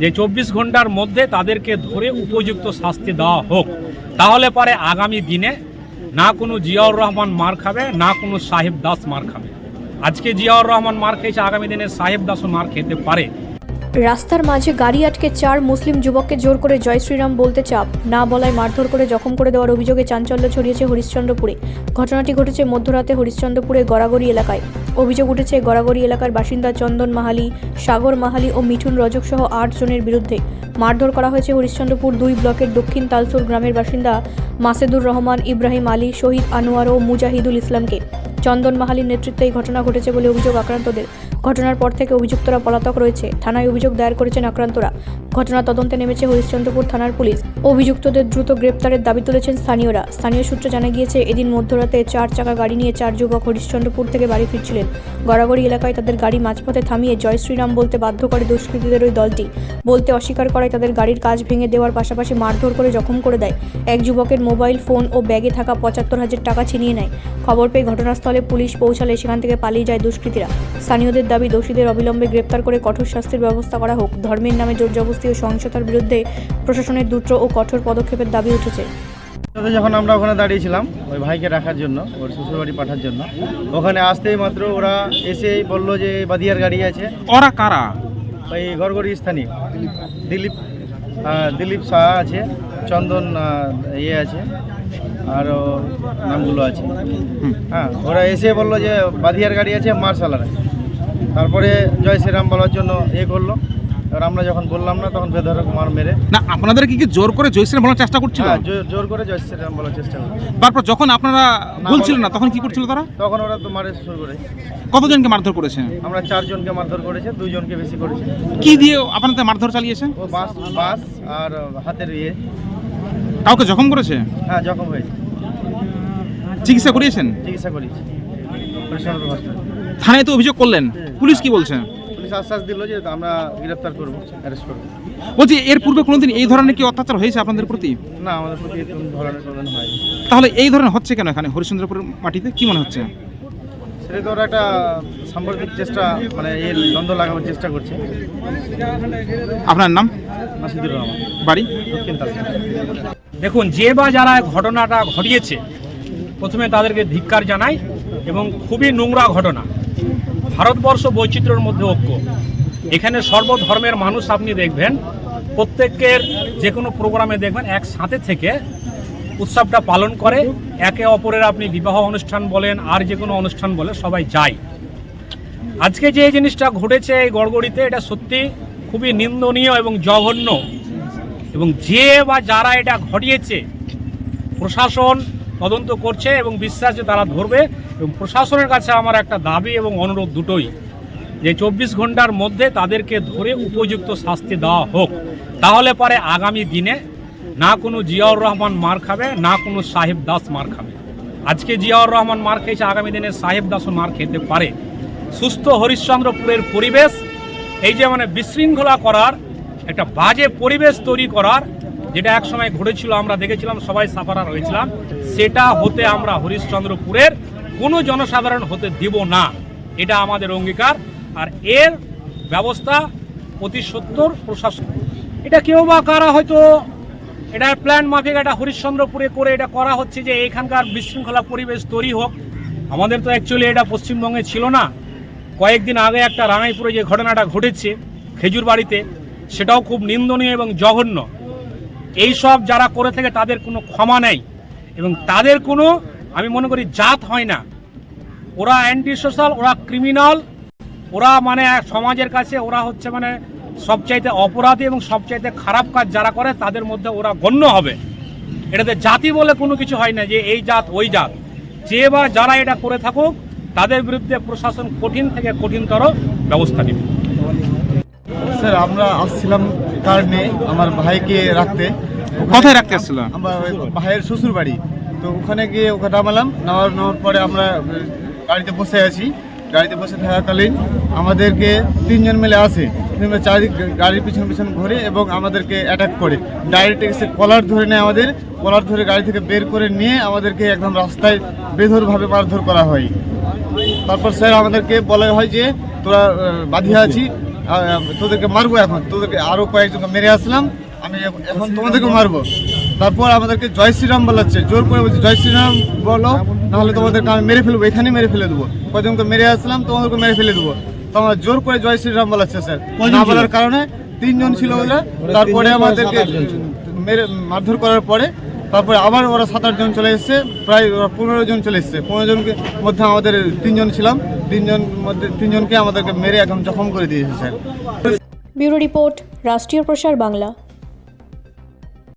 যে 24 ঘন্টার মধ্যে তাদেরকে ধরে উপযুক্ত শাস্তি দেওয়া হোক। তাহলে পরে আগামী দিনে না কোনো জিয়াউর রহমান মার খাবে, না কোনো সাহেব দাস মার খাবে। আজকে জিয়াউর রহমান মার খেয়েছে, আগামী দিনে সাহেব দাসও মার খেতে পারে। রাস্তার মাঝে গাড়ি আটকে 4 মুসলিম যুবককে জোর করে জয় শ্রীরাম বলতে চাপ না বলায় মারধর করে জখম করে দেওয়ার অভিযোগে চাঞ্চল্য ছড়িয়েছে হরিশ্চন্দ্রপুরে। ঘটনাটি ঘটেছে মধ্যরাতে হরিশ্চন্দ্রপুরের গড়াগড়ি এলাকায়। অভিযোগ উঠেছে গড়াগড়ি এলাকার বাসিন্দা চন্দন মাহালি, সাগর মাহালি ও মিঠুন রজক সহ 8 জনের বিরুদ্ধে। মারধর করা হয়েছে হরিশ্চন্দ্রপুর 2 ব্লকের দক্ষিণ তালসুর গ্রামের বাসিন্দা মাসেদুর রহমান, ইব্রাহিম আলী, শহীদ আনোয়ার ও মুজাহিদুল ইসলামকে। চন্দন মাহালির নেতৃত্বে এই ঘটনা ঘটেছে বলে অভিযোগ আক্রান্তদের। ঘটনার পর থেকে অভিযুক্তরা পলাতক রয়েছে। থানায় অভিযোগ দায়ের করেছেন আক্রান্তরা। ঘটনা তদন্তে নেমেছে হরিশ্চন্দ্রপুর থানার পুলিশ। অভিযুক্তদের দ্রুত গ্রেপ্তারের দাবি তুলেছেন স্থানীয়রা। স্থানীয় সূত্রে জানা গিয়েছে, এদিন মধ্যরাতে 4 চাকা গাড়ি নিয়ে 4 যুবক হরিশ্চন্দ্রপুর থেকে বাড়ি ফিরছিলেন। গড়াগড়ি এলাকায় তাদের গাড়ি মাঝপথে থামিয়ে জয় শ্রীরাম বলতে বাধ্য করে দুষ্কৃতীদের ওই দলটি। বলতে অস্বীকার করায় তাদের গাড়ির কাচ ভেঙে দেওয়ার পাশাপাশি মারধর করে জখম করে দেয়। এক যুবকের মোবাইল ফোন ও ব্যাগে থাকা 75,000 টাকা ছিনিয়ে নেয়। খবর পেয়ে ঘটনাস্থলে পুলিশ পৌঁছালে সেখান থেকে পালিয়ে যায় দুষ্কৃতীরা। স্থানীয়দের দাবি, দোষীদের অবিলম্বে গ্রেপ্তার করে কঠোর শাস্তির ব্যবস্থা করা হোক। ধর্মের নামে জোরজবরদস্তি ও সহিংসতার বিরুদ্ধে প্রশাসনের দ্রুত ও কঠোর পদক্ষেপের দাবি উঠেছে। যখন আমরা ওখানে দাঁড়িয়েছিলাম ওই ভাইকে রাখার জন্য, ওর শ্বশুরবাড়ি পাঠার জন্য, ওখানে আসতেই মাত্র ওরা এসেই বললো যে বাদিয়ার গাড়ি আছে। ওরা কারা? ওই গড়গড়ি স্থানীয় দিলীপ শাহ আছে, চন্দন আছে, আরও নামগুলো আছে। হ্যাঁ, ওরা এসে বললো যে বাদিয়ার গাড়ি আছে, মার্শালারা। তারপরে জয় শ্রীরাম বলার জন্য করলো। এবার আমরা যখন বললাম না, তখন বেধড়ক মার মেরে। না, আপনাদের কি জোর করে জয় শ্রীরাম বলার চেষ্টা করছিল? হ্যাঁ, জোর করে জয় শ্রীরাম বলার চেষ্টা করছিল। তারপর যখন আপনারা বলছিলেন না, তখন কি করছিল তারা? তখন ওরা তো মারে শুরু করে। কতজনকে মারধর করেছে? আমরা 4 জনকে মারধর করেছে, 2 জনকে বেশি করেছে। কি দিয়ে আপনাদের মারধর চালিয়েছে? ও বাস আর হাতের কাউকে জখম করেছে? হ্যাঁ, জখম হয়েছে। চিকিৎসা করিয়েছেন? চিকিৎসা করিয়েছি থানায় তো অভিযোগ করলেন, পুলিশ কি বলছে? পুলিশ আশ্বাস দিল যে আমরা গ্রেফতার করবো, অ্যারেস্ট করবো। বলছি, এর পূর্বে কোনোদিন এই ধরনের কি অত্যাচার হয়েছে আপনাদের প্রতি? না, আমাদের প্রতি কোন ধরনের কোনোদিন হয়নি। তাহলে এই ধরনের হচ্ছে কেন এখানে হরিশ্চন্দ্রপুর মাটিতে? কি মনে হচ্ছে? সেটা তো ওরা একটা সাম্প্রতিক চেষ্টা, মানে এই দ্বন্দ্ব লাগানোর চেষ্টা করছে। আপনার নাম? মাসিদুর রহমান, বাড়ি দক্ষিণ তালসুর। দেখুন, যে বা যারা ঘটনাটা ঘটিয়েছে, প্রথমে তাদেরকে ধিক্কার জানাই এবং খুবই নোংরা ঘটনা। ভারতবর্ষ বৈচিত্র্যের মধ্যে ঐক্য। এখানে সর্বধর্মের মানুষ আপনি দেখবেন, প্রত্যেকের যে কোনো প্রোগ্রামে দেখবেন একসাথে থেকে উৎসবটা পালন করে। একে অপরের আপনি বিবাহ অনুষ্ঠান বলেন আর যে কোনো অনুষ্ঠান বলে সবাই যায়। আজকে যে জিনিসটা ঘটেছে এই গড়গড়িতে, এটা সত্যি খুবই নিন্দনীয় এবং জঘন্য। এবং যে বা যারা এটা ঘটিয়েছে, প্রশাসন তদন্ত করছে এবং বিশ্বাস যে তারা ধরবে। এবং প্রশাসনের কাছে আমার একটা দাবি এবং অনুরোধ দুটোই, যে 24 ঘন্টার মধ্যে তাদেরকে ধরে উপযুক্ত শাস্তি দেওয়া হোক। তাহলে পরে আগামী দিনে না কোনো জিয়াউর রহমান মার খাবে, না কোনো সাহেব দাস মার খাবে। আজকে জিয়াউর রহমান মার খেয়েছে, আগামী দিনে সাহেব দাসও মার খেতে পারে। সুস্থ হরিশ্চন্দ্রপুরের পরিবেশ, এই যে মানে বিশৃঙ্খলা করার একটা বাজে পরিবেশ তৈরি করার, যেটা এক সময় ঘটেছিল, আমরা দেখেছিলাম, সবাই সাফারার হয়েছিলাম, সেটা হতে আমরা হরিশ্চন্দ্রপুরের কোনো জনসাধারণ হতে দিব না। এটা আমাদের অঙ্গীকার। আর এর ব্যবস্থা অতি সত্বর প্রশাসন। এটা কেউ বা কারা হয়তো এটা প্ল্যান মাফিক এটা হরিশ্চন্দ্রপুরে করে এটা করা হচ্ছে যে এখানকার বিশৃঙ্খলা পরিবেশ তৈরি হোক। আমাদের তো অ্যাকচুয়ালি এটা পশ্চিমবঙ্গে ছিল না। কয়েকদিন আগে একটা রাঙাইপুরে যে ঘটনাটা ঘটেছে খেজুর বাড়িতে, সেটাও খুব নিন্দনীয় এবং জঘন্য। এই সব যারা করে থাকে তাদের কোনো ক্ষমা নেই এবং তাদের কোনো, আমি মনে করি, জাত হয় না। ওরা অ্যান্টি সোশ্যাল, ওরা ক্রিমিনাল, ওরা মানে সমাজের কাছে ওরা হচ্ছে মানে সবচাইতে অপরাধী এবং সবচাইতে খারাপ কাজ যারা করে তাদের মধ্যে ওরা গণ্য হবে। এটাতে জাতি বলে কোনো কিছু হয় না যে এই জাত ওই জাত। যে বা যারা এটা করে থাকুক তাদের বিরুদ্ধে প্রশাসন কঠিন থেকে কঠিনতর ব্যবস্থা নেবে। স্যার, আমরা আসছিলাম কারণে আমার ভাইকে রাখতে। কোথায় রাখতে আসছিল? আমার ভাইয়ের শ্বশুর বাড়ি। তো ওখানে গিয়ে ওকে নামালাম। নেওয়ার পরে আমরা গাড়িতে বসে আছি। গাড়িতে বসে থাকাকালীন আমাদেরকে 3 জন মিলে আসে, চারিদিক গাড়ির পিছন ঘুরে এবং আমাদেরকে অ্যাটাক করে। ডাইরেক্ট এসে কলার ধরে নেয়, আমাদের কলার ধরে গাড়ি থেকে বের করে নিয়ে আমাদেরকে একদম রাস্তায় বেধড়ভাবে মারধর করা হয়। তারপর স্যার আমাদেরকে বলা হয় যে তোরা বাঁধিয়ে আছি, তোদেরকে মারবো, এখন তোদেরকে আরও কয়েকজনকে মেরে আসলাম, আমি এখন তোমাদেরকে মারবো। তারপর আমাদেরকে জয় শ্রীরাম বলাচ্ছে, জোর করে বলছে জয় শ্রীরাম বলো, নাহলে তোমাদেরকে আমি মেরে ফেলবো, এখানেই মেরে ফেলে দেবো। কয়েকজনকে মেরে আসলাম, তোমাদেরকে মেরে ফেলে দেবো। তো আমরা জোর করে জয় শ্রীরাম বলাচ্ছে স্যার, না বলার কারণে 3 জন ছিল ওরা। তারপরে আমাদেরকে মেরে মারধর করার পরে তারপরে আবার ওরা 7-8 জন চলে এসছে, প্রায় ওরা 15 জন চলে এসছে। 15 জনকে মধ্যে আমাদের 3 জন ছিলাম, 3 জনকে আমাদেরকে মেরে এখন জখম করে দিয়েছে স্যার। ব্যুরো রিপোর্ট, রাষ্ট্রীয় প্রসার বাংলা।